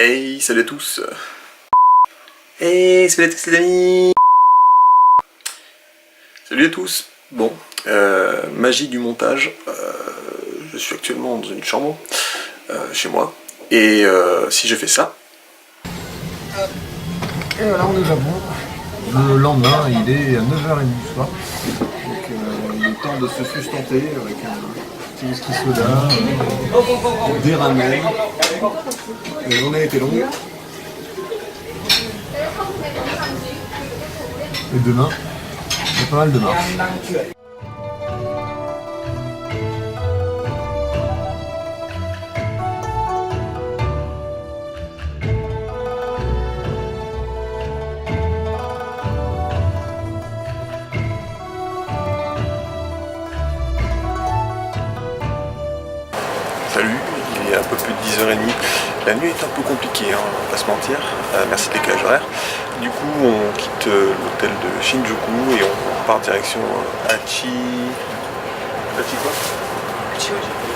Hey, salut à tous. Hey, salut à tous les amis. Salut à tous. Bon, magie du montage. Je suis actuellement dans une chambre chez moi. Et si je fais ça. Et voilà, on est au Japon. Le lendemain, il est à 9h30 du soir. Donc il est temps de se sustenter avec un petit whisky soda, des ramen. La journée a été longue. Et demain, il y a pas mal de marche. Salut, il est un peu plus de 10h30. La nuit est un peu compliquée, hein, on va pas se mentir. Merci de décalage horaire. Du coup, on quitte l'hôtel de Shinjuku et on part direction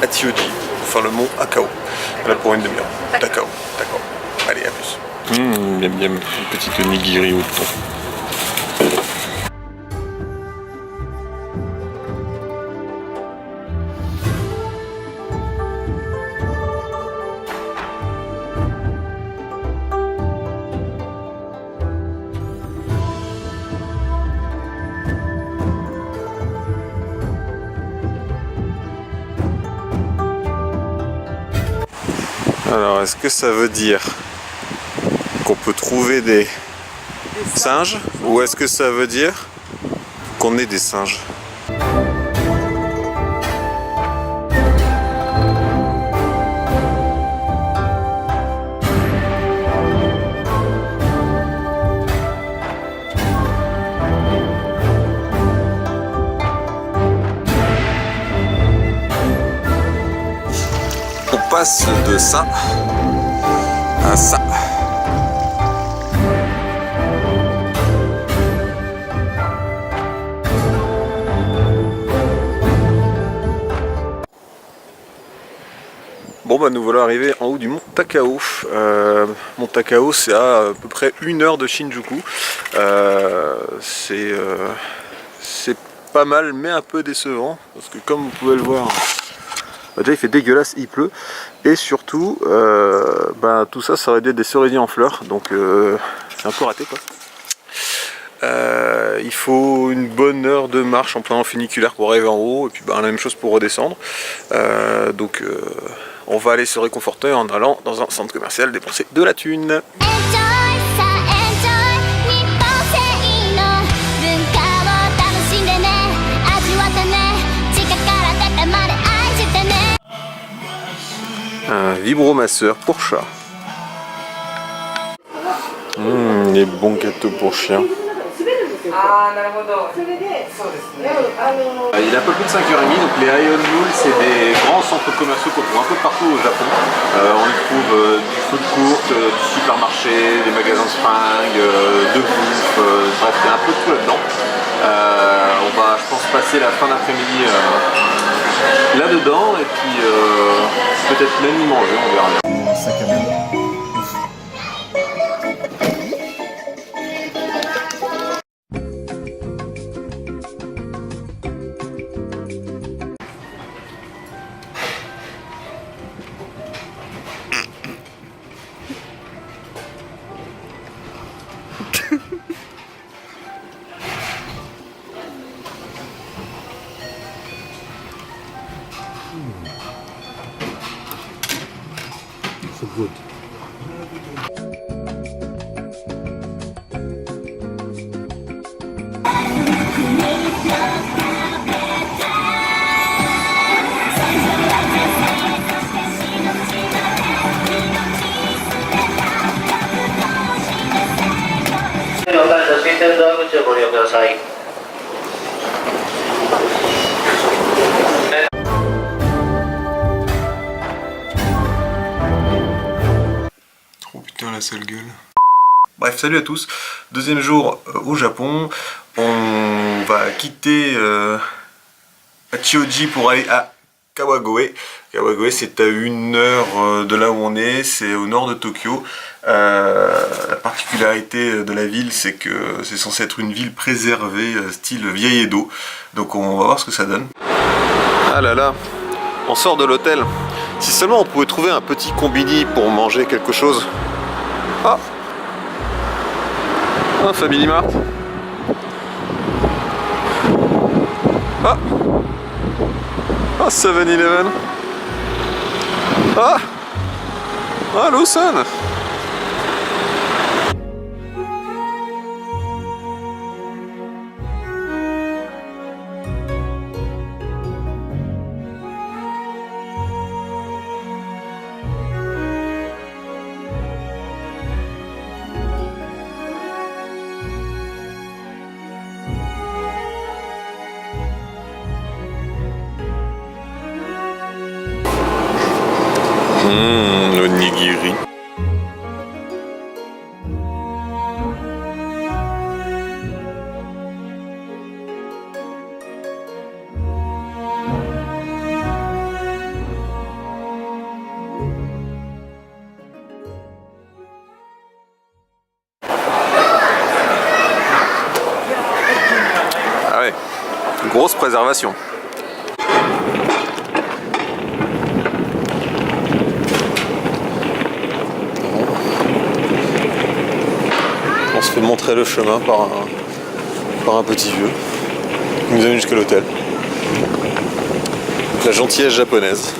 Hachioji, enfin le mont Akao. Là pour une demi-heure. D'accord. Allez, à plus. Bien, une petite nigiri au thon. Alors, est-ce que ça veut dire qu'on peut trouver des singes ou est-ce que ça veut dire qu'on est des singes? On passe de ça à ça. Bon bah nous voilà arrivés en haut du mont Takao. Mont Takao c'est à peu près 1 heure de Shinjuku. C'est pas mal mais un peu décevant parce que comme vous pouvez le voir, déjà il fait dégueulasse, il pleut et surtout tout ça aurait dû être des cerisiers en fleurs donc c'est un peu raté quoi. Il faut une bonne heure de marche en plein funiculaire pour arriver en haut et puis la même chose pour redescendre. Donc on va aller se réconforter en allant dans un centre commercial dépenser de la thune. Un vibromasseur pour chat. Les bons gâteaux pour chien. Il est un peu plus de 5h30, donc les Ion Mall c'est des grands centres commerciaux qu'on trouve un peu partout au Japon. On y trouve du food court, du supermarché, des magasins de fringues, de bouffe, bref il y a un peu de tout là-dedans. On va je pense passer la fin d'après-midi là-dedans et puis peut-être même y manger, on verra bien. Sac à main. So good. Oh putain la sale gueule. Bref, salut à tous. Deuxième jour au Japon. On va quitter Hachioji pour aller à Kawagoe. Kawagoe, c'est à 1 heure de là où on est, c'est au nord de Tokyo. La particularité de la ville, c'est que c'est censé être une ville préservée, style vieille Edo. Donc on va voir ce que ça donne. Ah là là, on sort de l'hôtel. Si seulement on pouvait trouver un petit combini pour manger quelque chose. Ah, un Family Mart. Ah, ah 7-Eleven. Ah, ah Lawson. Onigiri. Ah ouais, grosse préservation. On se fait montrer le chemin par un petit vieux qui nous amène jusqu'à l'hôtel. La gentillesse japonaise.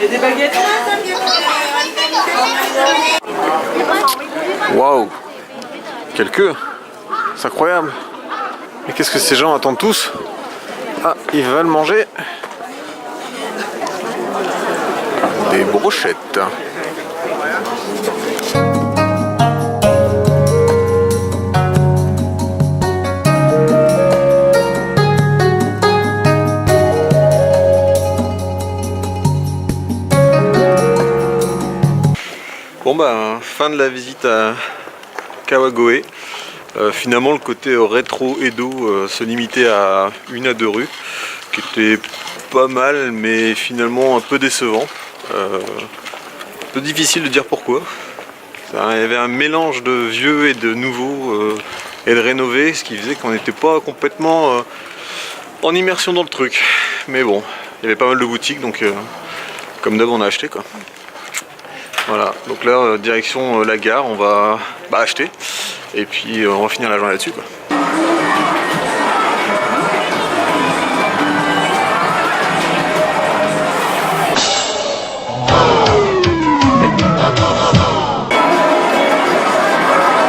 Il y a des baguettes. Waouh, quelle queue. C'est incroyable. Mais qu'est-ce que ces gens attendent tous? Ah, ils veulent manger des brochettes. Bon bah, fin de la visite à Kawagoe. Finalement le côté rétro Edo se limitait à 1 à 2 rues, qui était pas mal mais finalement un peu décevant. Un peu difficile de dire pourquoi. Il y avait un mélange de vieux et de nouveau et de rénové, ce qui faisait qu'on n'était pas complètement en immersion dans le truc. Mais bon, il y avait pas mal de boutiques, donc comme d'hab on a acheté quoi. Voilà, donc là direction la gare, on va acheter et puis on va finir la journée là-dessus quoi.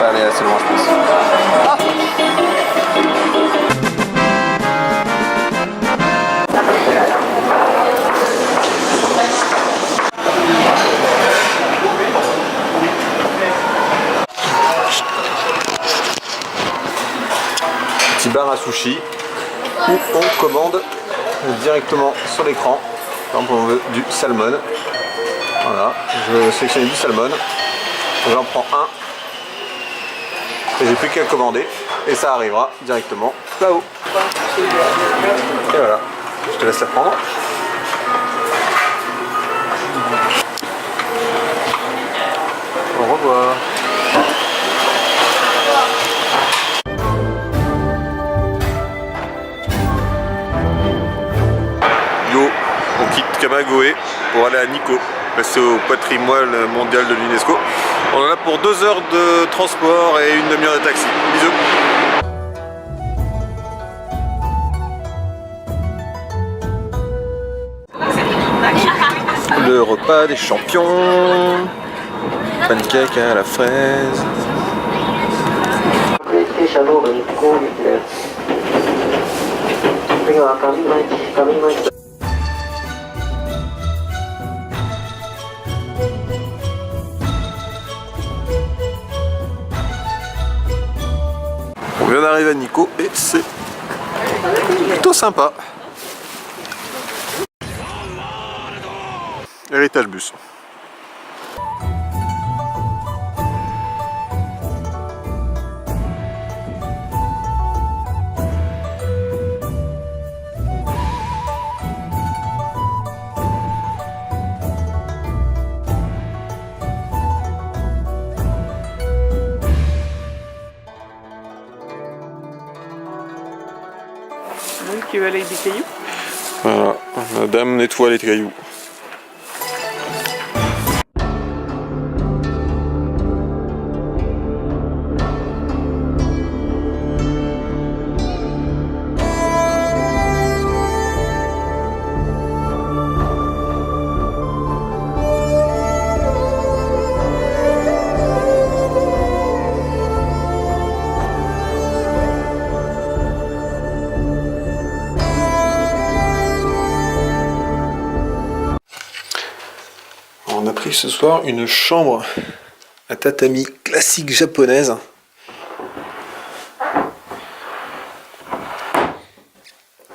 Allez, c'est bon je pense. Petit bar à sushi où on commande directement sur l'écran. Par exemple on veut du salmon. Voilà, je sélectionne du salmon, j'en prends un et j'ai plus qu'à commander et ça arrivera directement là-haut. Et voilà, je te laisse la prendre. Au revoir. Kawagoe pour aller à Nikko. C'est au patrimoine mondial de l'UNESCO. On en a pour 2 heures de transport et une demi-heure de taxi. Bisous. Le repas des champions. Pancake à la fraise. On vient d'arriver à Nikko et c'est plutôt sympa. Héritage bus. Qui va avec des cailloux. Voilà, madame nettoie les cailloux. On a pris ce soir une chambre à tatami classique japonaise.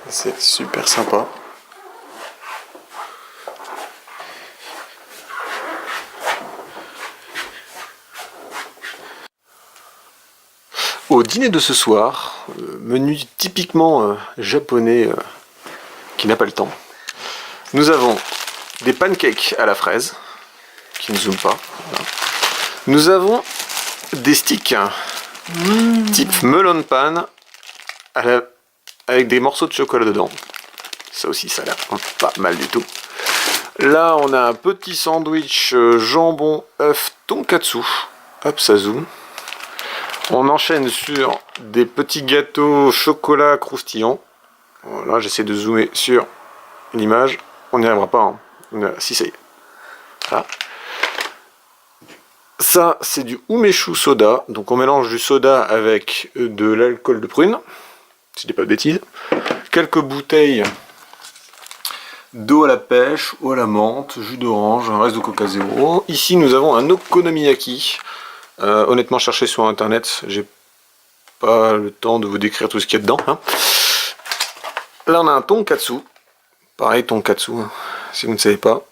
C'est super sympa. Au dîner de ce soir, menu typiquement japonais qui n'a pas le temps, nous avons des pancakes à la fraise, qui ne zooment pas. Voilà. Nous avons des sticks type melon pan avec des morceaux de chocolat dedans. Ça aussi, ça a l'air pas mal du tout. Là, on a un petit sandwich jambon, œuf, tonkatsu. Hop, ça zoom. On enchaîne sur des petits gâteaux chocolat croustillants. Voilà, j'essaie de zoomer sur l'image. On n'y arrivera pas. Hein. Si, ça y est. Voilà. Ça, c'est du umeshu soda. Donc, on mélange du soda avec de l'alcool de prune. Si je dis pas de bêtises. Quelques bouteilles d'eau à la pêche, eau à la menthe, jus d'orange, un reste de coca zéro. Ici, nous avons un okonomiyaki. Honnêtement, cherchez sur internet. J'ai pas le temps de vous décrire tout ce qu'il y a dedans. Hein. Là, on a un tonkatsu. Pareil, tonkatsu, hein, si vous ne savez pas.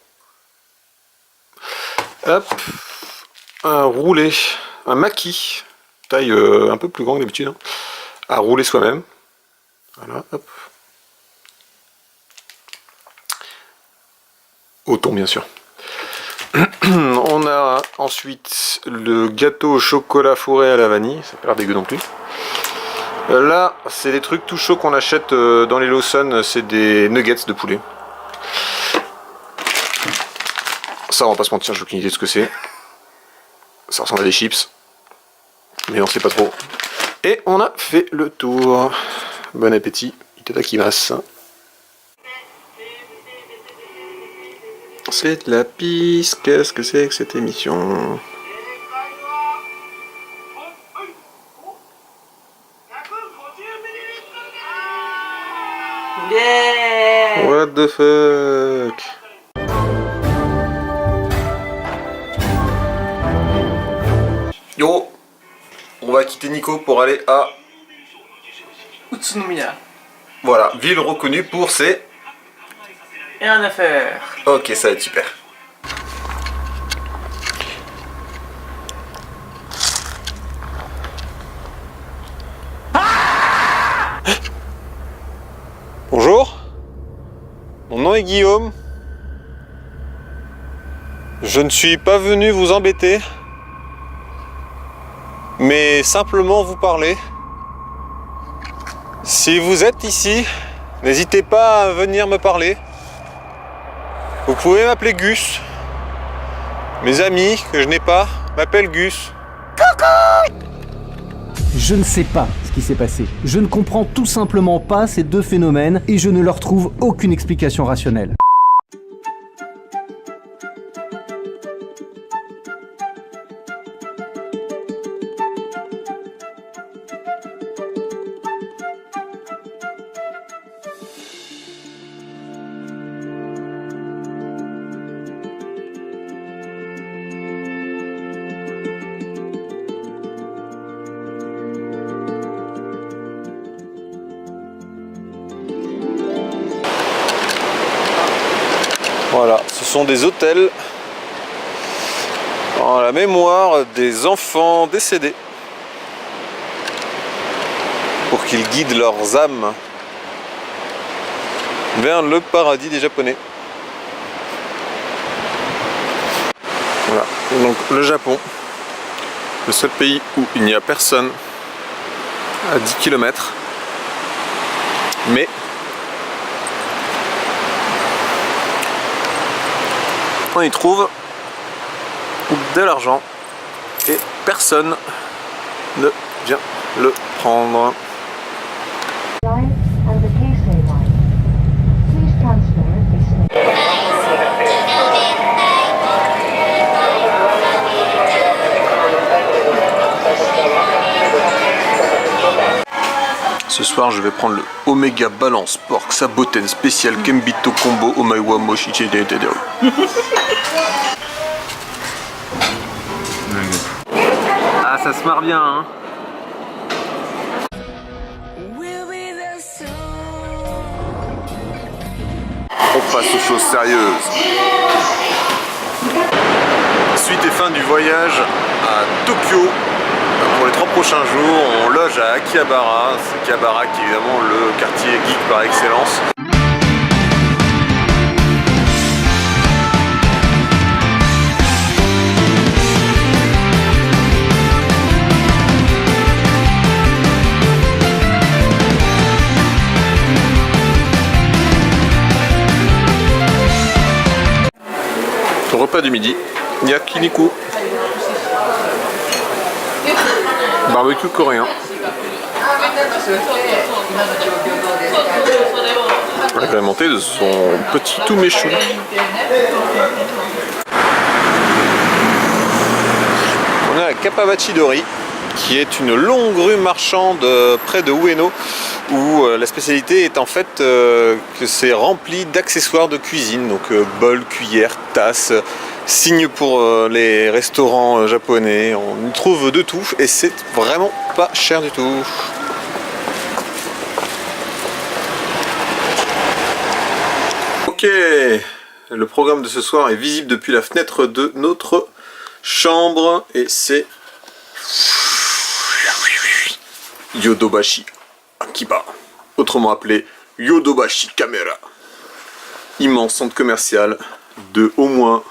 Hop. Un roulé, un maki, taille un peu plus grande que d'habitude, hein, à rouler soi-même. Voilà, hop. Au thon, bien sûr. On a ensuite le gâteau au chocolat fourré à la vanille, ça n'a pas l'air dégueu non plus. Là, c'est des trucs tout chauds qu'on achète dans les Lawson, c'est des nuggets de poulet. Ça, on va pas se mentir, j'ai aucune idée de ce que c'est. Ça ressemble à des chips, mais on sait pas trop. Et on a fait le tour. Bon appétit, itadakimasu. C'est de la pisse, qu'est-ce que c'est que cette émission? Yeah. What the fuck? Yo, on va quitter Nikko pour aller à Utsunomiya. voilà, ville reconnue pour ses... Et un affaire. Ok, ça va être super. Bonjour, mon nom est Guillaume. Je ne suis pas venu vous embêter, mais simplement vous parler. Si vous êtes ici, n'hésitez pas à venir me parler. Vous pouvez m'appeler Gus. Mes amis que je n'ai pas m'appellent Gus. Je ne sais pas ce qui s'est passé. Je ne comprends tout simplement pas ces deux phénomènes et je ne leur trouve aucune explication rationnelle. Voilà, ce sont des hôtels en la mémoire des enfants décédés pour qu'ils guident leurs âmes vers le paradis des Japonais. Voilà, donc le Japon, le seul pays où il n'y a personne à 10 km, mais on y trouve de l'argent et personne ne vient le prendre. Line and the Keisei line. Please transfer this message. Ce soir, je vais prendre le Omega Balance Pork Saboten Spécial Kembito Combo Omaiwa Mochiche Dedero. Ah, ça se marre bien, hein. On passe aux choses sérieuses. Suite et fin du voyage à Tokyo. Pour les 3 prochains jours, on loge à Akihabara. C'est Akihabara qui est évidemment le quartier geek par excellence. Repas du midi, yakiniku. Barbecue coréen. Agrémenté de son petit umeshu. On est à Kapawachidori, qui est une longue rue marchande près de Ueno, où la spécialité est en fait que c'est rempli d'accessoires de cuisine, donc bol, cuillère, tasse, signe pour les restaurants japonais. On y trouve de tout et c'est vraiment pas cher du tout. Ok, le programme de ce soir est visible depuis la fenêtre de notre chambre et c'est Yodobashi Akiba, autrement appelé Yodobashi Camera. Immense centre commercial de au moins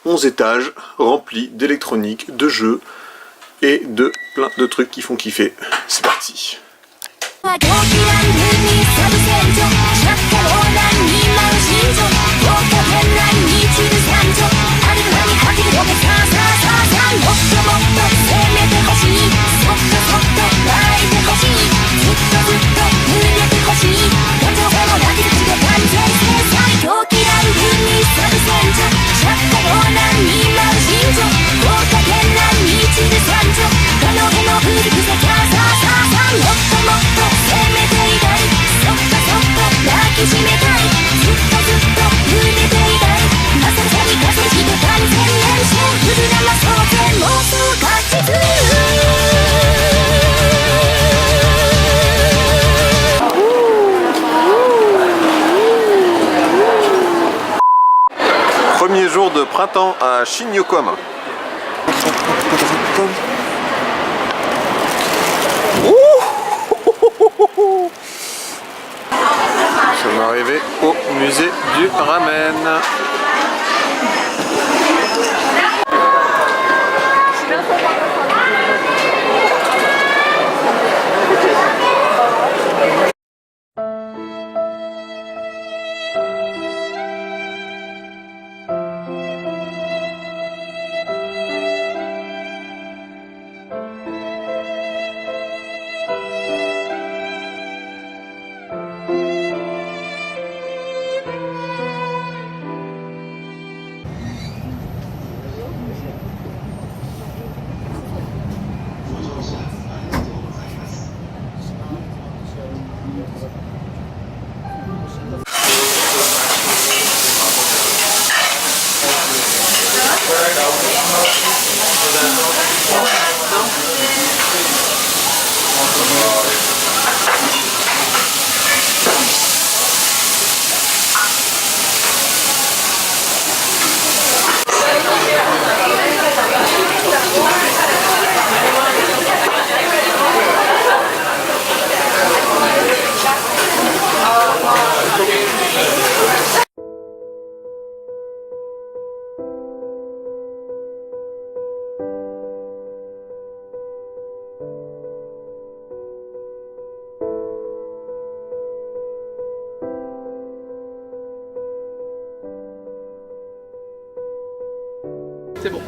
11 étages, remplis d'électronique, de jeux et de plein de trucs qui font kiffer. C'est parti. Premier jour de printemps à Shin-Yokohama. Nous sommes arrivés au musée du ramen. C'est bon.